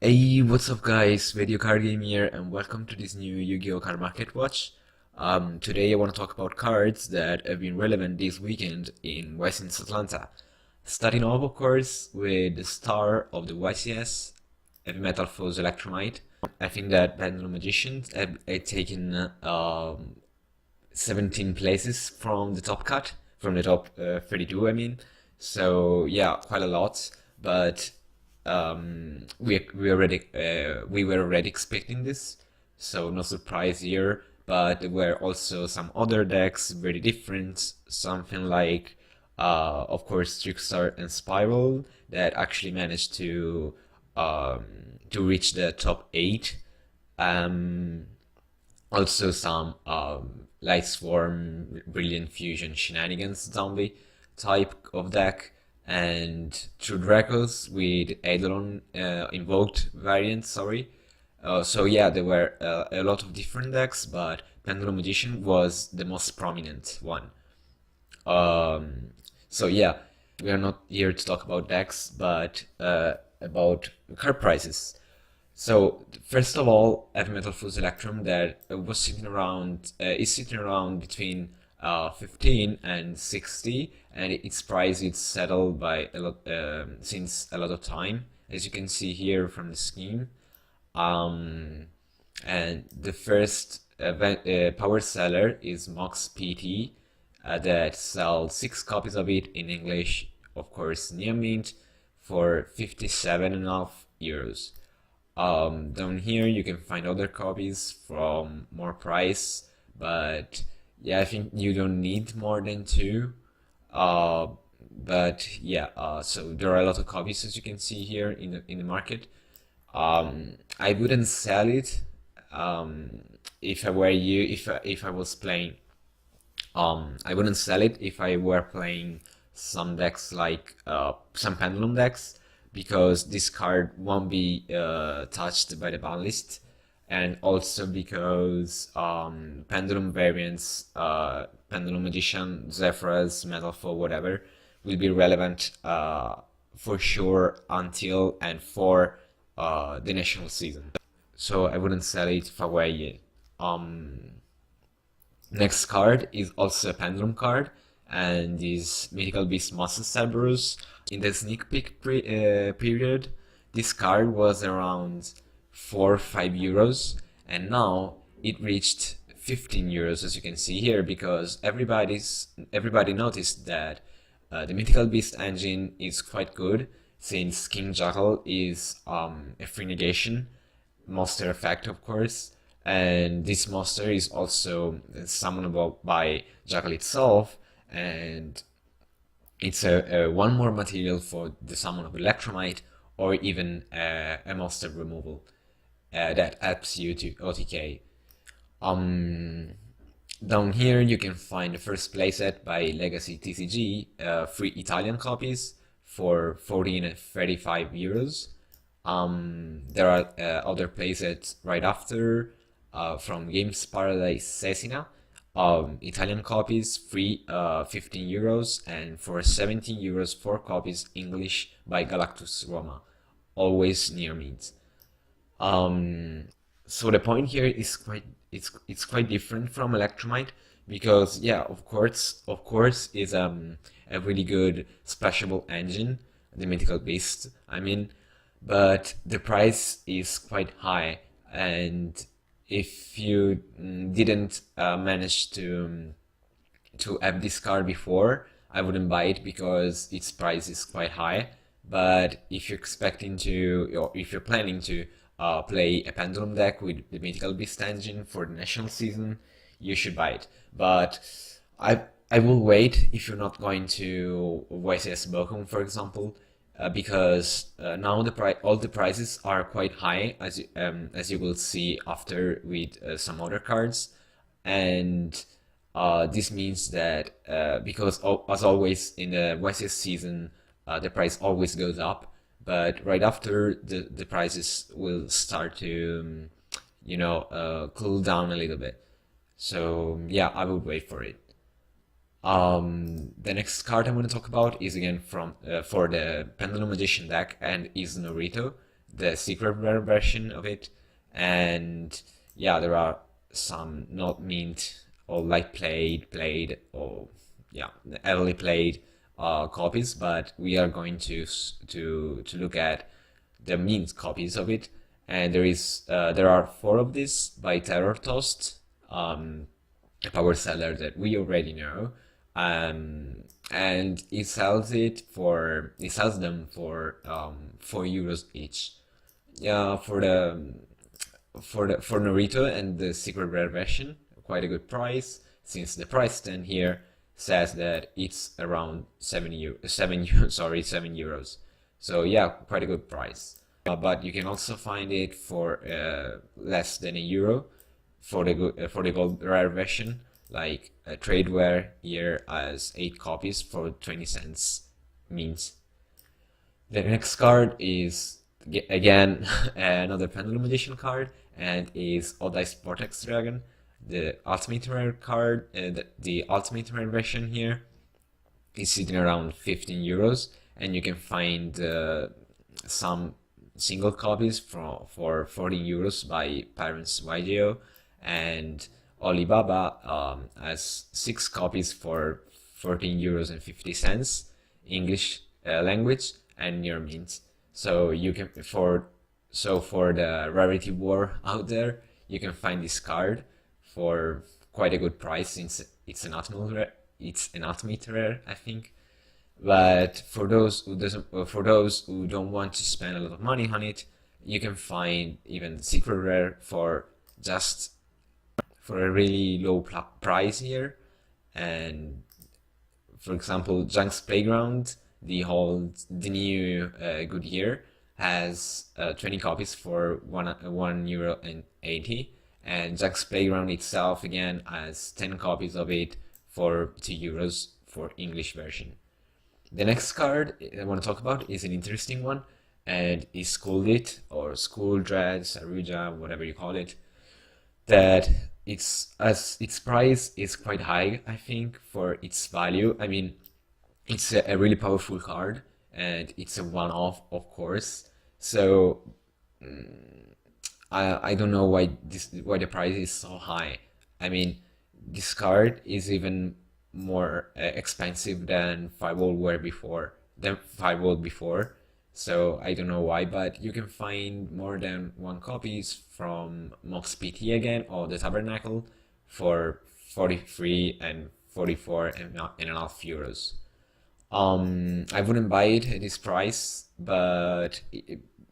Hey, what's up guys? Video Card Game here and welcome to this new Yu-Gi-Oh! Card Market Watch. Today I want to talk about cards that have been relevant this weekend in YCS Atlanta. Starting off, of course, with the star of the YCS, Heavy Metal Foes Electromite. I think that Pendulum Magicians have taken 17 places from the top cut, from the top 32, I mean. So yeah, quite a lot, but we were already expecting this, so no surprise here. But there were also some other decks very different, something like of course Trickstar and Spiral that actually managed to reach the top 8. Um, Also some Light Swarm, Brilliant Fusion, Shenanigans zombie type of deck, and True Dracos with Eidolon invoked variant, sorry. So yeah, there were a lot of different decks, but Pendulum Magician was the most prominent one. So yeah, we are not here to talk about decks, but about card prices. So first of all, Heavy Metal Fuzz Electrum that was sitting around is sitting around between 15 and 60, and its price is settled by a lot since a lot of time, as you can see here from the scheme. And the first power seller is Mox PT that sells 6 copies of it in English, of course, near mint for 57.5 euros. Down here you can find other copies from more price, but yeah, I think you don't need more than 2. Uh, but yeah, so there are a lot of copies as you can see here in the market. I wouldn't sell it if I were you. If I was playing, I wouldn't sell it if I were playing some decks like some Pendulum decks, because this card won't be touched by the ban list, and also because Pendulum variants, Pendulum Magician, Zephyros, Metal Foe, whatever, will be relevant for sure until and for the national season. So I wouldn't sell it if I were you. Next card is also a Pendulum card, and is Mythical Beast Monster Cerberus. In the sneak peek period, this card was around 4 or 5 euros, and now it reached 15 euros, as you can see here, because everybody noticed that the Mythical Beast engine is quite good, since King Jackal is a free negation monster effect, of course, and this monster is also summonable by Jackal itself, and it's a one more material for the summon of Electromite, or even a monster removal that helps you to OTK. Down here you can find the first playset by Legacy TCG, 3 Italian copies for 14 and 35 euros. There are other playsets right after from Games Paradise Cesina, Italian copies, free 15 euros, and for 17 euros, 4 copies English by Galactus Roma, always near mint. So the point here is it's quite different from Electromite, because yeah, of course is a really good splashable engine, the Mythical Beast, I mean, but the price is quite high, and if you didn't manage to have this card before, I wouldn't buy it because its price is quite high. But if you're expecting to, or if you're planning to play a Pendulum deck with the Mythical Beast engine for the national season, you should buy it. But I will wait if you're not going to YCS Bochum, for example, because now all the prices are quite high, as you will see after with some other cards, and this means that because as always in the YCS season, the price always goes up, but right after the prices will start to cool down a little bit. So yeah, I would wait for it. The next card I'm going to talk about is again from for the Pendulum Magician deck, and is Norito. the secret rare version of it, and yeah, there are some not mint or like played, or yeah, heavily played copies, but we are going to look at the mint copies of it, and there are four of these by Terror Toast, a power seller that we already know, and he sells them for €4 each. Yeah, for Naruto and the secret rare version, quite a good price, since the price then here says that it's around 7 euros. So yeah, quite a good price. But you can also find it for less than €1 for the gold rare version, like a tradeware here as 8 copies for 20 cents means. The next card is again another Pendulum edition card, and is Odai's Vortex Dragon, the ultimate rare card. The ultimate rare version here is sitting around 15 euros, and you can find some single copies for 14 euros by Parents YGO, and Alibaba has 6 copies for 14 euros and 50 cents English language and near mint. So you can for the rarity war out there, you can find this card for quite a good price, since it's an ultimate rare, I think. But for those who don't want to spend a lot of money on it, you can find even secret rare for a really low price here. And for example, Junk's Playground, the new Goodyear, has 20 copies for €1.80, and Junk's Playground itself again has 10 copies of it for €2 for English version. The next card I want to talk about is an interesting one, and is School It, or School Dread, Saruja, whatever you call it. That its price is quite high, I think, for its value. I mean, it's a really powerful card, and it's a one-off, of course. So I don't know why the price is so high. I mean, this card is even more expensive than 5 Volt before. So I don't know why, but you can find more than 1 copies from Mox PT again, or the Tabernacle, for 43 and 44 and a half euros. I wouldn't buy it at this price, but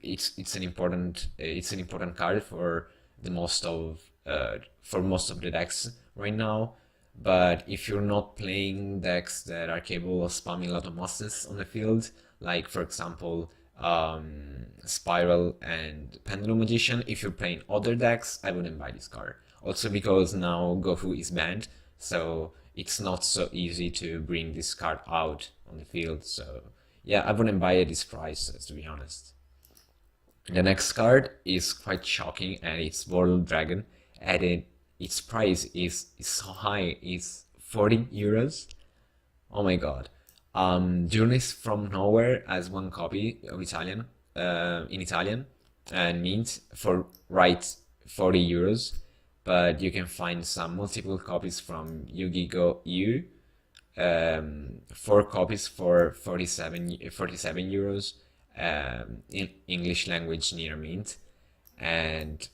it's an important card for most of the decks right now. But if you're not playing decks that are capable of spamming a lot of monsters on the field, like for example Spiral and Pendulum Magician, if you're playing other decks, I wouldn't buy this card. Also because now Gofu is banned, so it's not so easy to bring this card out on the field. So yeah, I wouldn't buy at this price, to be honest. The next card is quite shocking, and it's World Dragon, and its price is so high, it's 40 euros. Oh my god. Journeys from Nowhere has 1 copy of Italian, in Italian, and means for 40 euros. But you can find some multiple copies from Yu-Gi-Oh! U, 4 copies for 47 euros, in English language near mint. And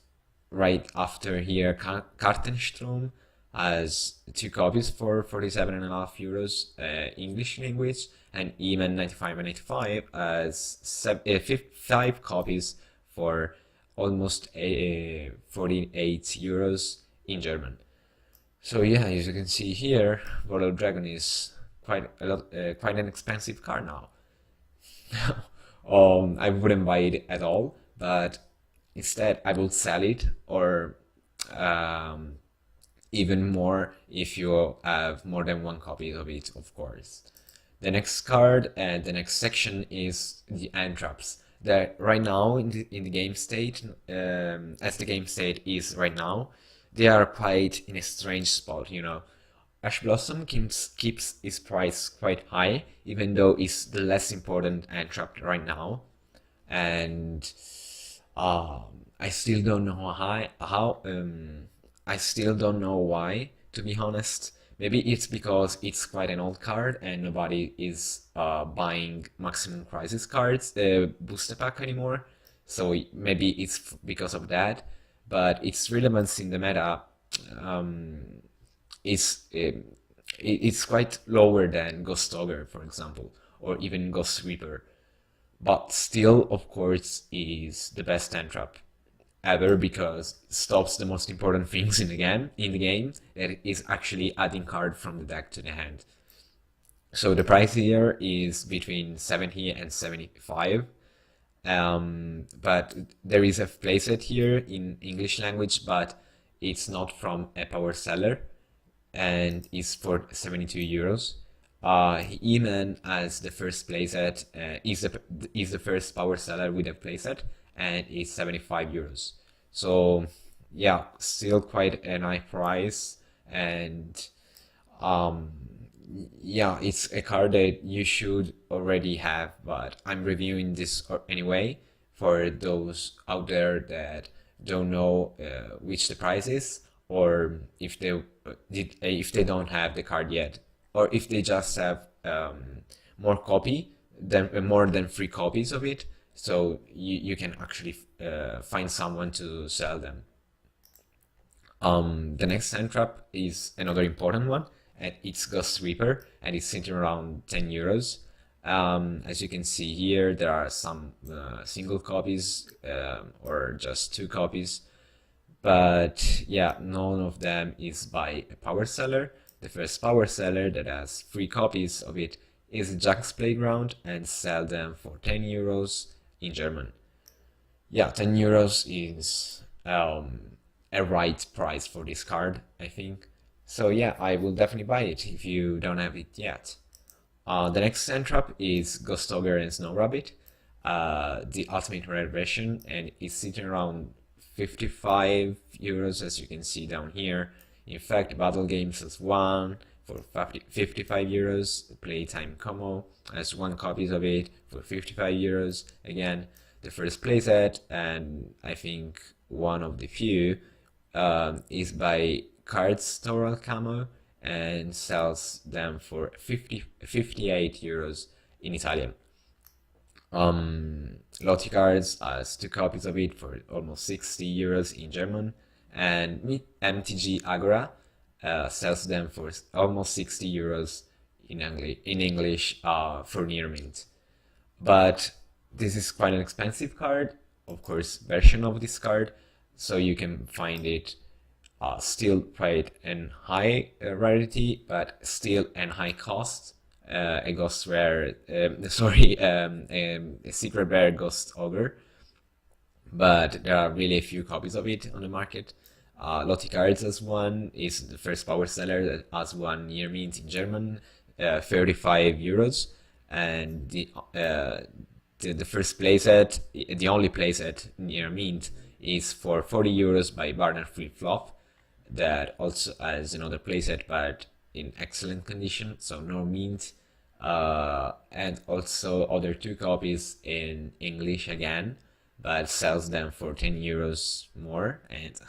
right after here, Kartenstrom has 2 copies for 47.5 euros, English language, and even 95 and 95 has 5 copies for almost 48 euros in German. So yeah, as you can see here, World Dragon is quite an expensive card now. I wouldn't buy it at all, but instead I will sell it, or even more if you have more than 1 copy of it, of course. The next card and the next section is the Entraps. That right now in the game state, as the game state is right now, they are quite in a strange spot, you know. Ash Blossom keeps its price quite high, even though it's the less important Entrap right now. And I still don't know I still don't know why, to be honest. Maybe it's because it's quite an old card and nobody is buying Maximum Crisis cards, booster pack anymore. So maybe it's because of that. But its relevance in the meta um, is it's quite lower than Ghost Ogre, for example, or even Ghost Reaper. But still, of course, is the best end trap ever because it stops the most important things in the game, that is actually adding card from the deck to the hand. So the price here is between 70 and 75. But there is a playset here in English language, but it's not from a power seller and is for 72 euros. He-Man as the first playset is the first power seller with a playset and is 75 euros. So yeah, still quite a nice price, and um, yeah, it's a card that you should already have, but I'm reviewing this anyway for those out there that don't know which the price is, or if they don't have the card yet, or if they just have more than 3 copies of it, so you can actually find someone to sell them. The next hand trap is another important one, and it's Ghost Reaper, and it's sitting around 10 euros. As you can see here, there are some single copies or just 2 copies, but yeah, none of them is by a power seller. The first power seller that has 3 copies of it is Jack's Playground and sell them for 10 euros in German. Yeah, 10 euros is a right price for this card, I think. So yeah, I will definitely buy it if you don't have it yet. The next hand trap is Ghost Ogre and Snow Rabbit, the ultimate rare version, and it's sitting around 55 euros, as you can see down here. In fact, Battle Games has one for 55 euros, Playtime Como has 1 copy of it for 55 euros. Again, the first playset, and I think one of the few, is by Cards Toral Camo and sells them for 58 euros in Italian. Lottie Cards has 2 copies of it for almost 60 euros in German, and MTG Agora sells them for almost 60 euros in English for near mint. But this is quite an expensive card, of course, version of this card, so you can find it still quite an high rarity, but still an high cost. A ghost rare, a secret rare Ghost Ogre, but there are really a few copies of it on the market. Lottie Cards has one, is the first power seller that has one near mint in German, 35 euros, and the first playset, the only playset near mint, is for 40 euros by Barner Flip Flop, that also has another playset but in excellent condition, so no mint, and also other 2 copies in English again, but sells them for 10 euros more, and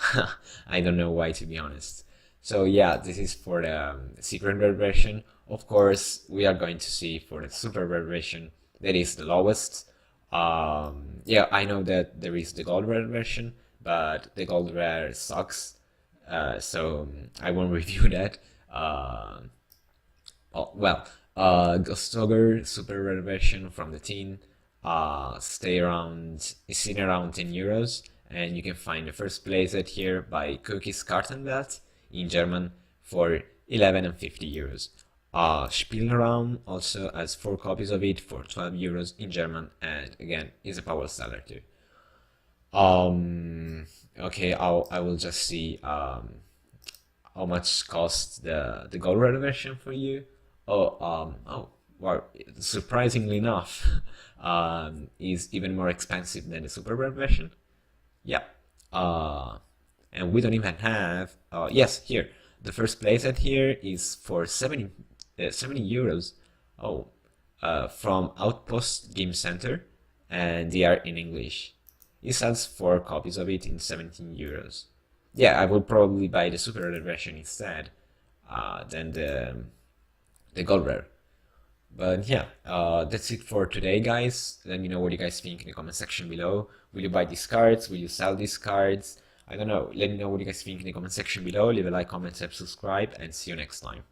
I don't know why, to be honest. So yeah, this is for the secret rare version. Of course, we are going to see for the super rare version that is the lowest. Yeah, I know that there is the gold rare version, but the gold rare sucks, so I won't review that. Oh, well, Ghost Ogre super rare version from the tin is sitting around 10 euros, and you can find the first playset here by Cookies Kartenwelt in German for 11 and 50 euros. Spielraum also has 4 copies of it for 12 euros in German, and again is a power seller too. Okay, I will just see how much costs the gold rare version for you. Well, surprisingly enough, is even more expensive than the super rare version. Yeah. And we don't even have, yes, here, the first playset here is for 70 euros. Oh, from Outpost Game Center, and they are in English. It sells 4 copies of it in 17 euros. Yeah, I would probably buy the super rare version instead than the gold rare. But yeah, that's it for today, guys. Let me know what you guys think in the comment section below. Will you buy these cards? Will you sell these cards? I don't know. Let me know what you guys think in the comment section below. Leave a like, comment, subscribe, and see you next time.